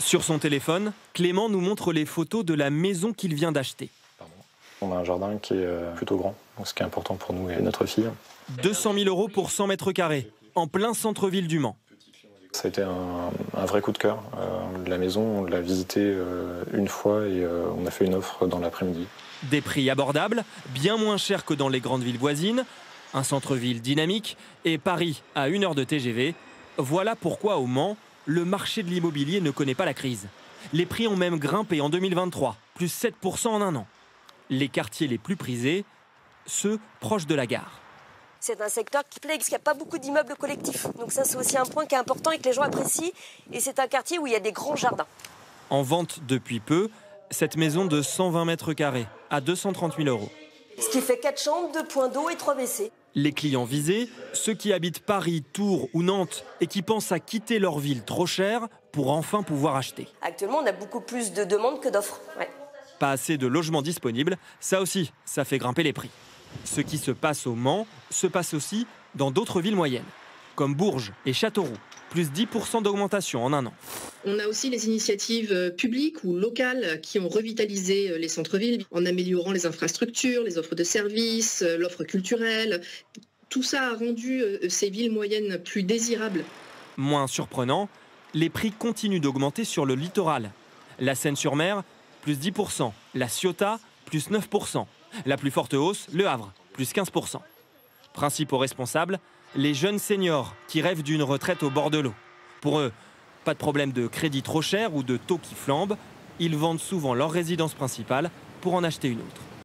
Sur son téléphone, Clément nous montre les photos de la maison qu'il vient d'acheter. On a un jardin qui est plutôt grand, donc ce qui est important pour nous et notre fille. 200 000 € pour 100 mètres carrés, en plein centre-ville du Mans. Ça a été un vrai coup de cœur. La maison, on l'a visitée une fois et on a fait une offre dans l'après-midi. Des prix abordables, bien moins chers que dans les grandes villes voisines, un centre-ville dynamique et Paris à 1 heure de TGV. Voilà pourquoi au Mans, le marché de l'immobilier ne connaît pas la crise. Les prix ont même grimpé en 2023, plus 7% en un an. Les quartiers les plus prisés, ceux proches de la gare. C'est un secteur qui plaît, parce qu'il n'y a pas beaucoup d'immeubles collectifs. Donc ça, c'est aussi un point qui est important et que les gens apprécient. Et c'est un quartier où il y a des grands jardins. En vente depuis peu, cette maison de 120 mètres carrés à 230 000 €. Ce qui fait 4 chambres, 2 points d'eau et 3 WC. Les clients visés, ceux qui habitent Paris, Tours ou Nantes et qui pensent à quitter leur ville trop chère pour enfin pouvoir acheter. Actuellement, on a beaucoup plus de demandes que d'offres. Ouais. Pas assez de logements disponibles, ça aussi, ça fait grimper les prix. Ce qui se passe au Mans se passe aussi dans d'autres villes moyennes, comme Bourges et Châteauroux, plus 10% d'augmentation en un an. On a aussi les initiatives publiques ou locales qui ont revitalisé les centres-villes en améliorant les infrastructures, les offres de services, l'offre culturelle. Tout ça a rendu ces villes moyennes plus désirables. Moins surprenant, les prix continuent d'augmenter sur le littoral. La Seine-sur-Mer, plus 10%, la Ciotat, plus 9%. La plus forte hausse, Le Havre, plus 15%. Principaux responsables, les jeunes seniors qui rêvent d'une retraite au bord de l'eau. Pour eux, pas de problème de crédit trop cher ou de taux qui flambent. Ils vendent souvent leur résidence principale pour en acheter une autre.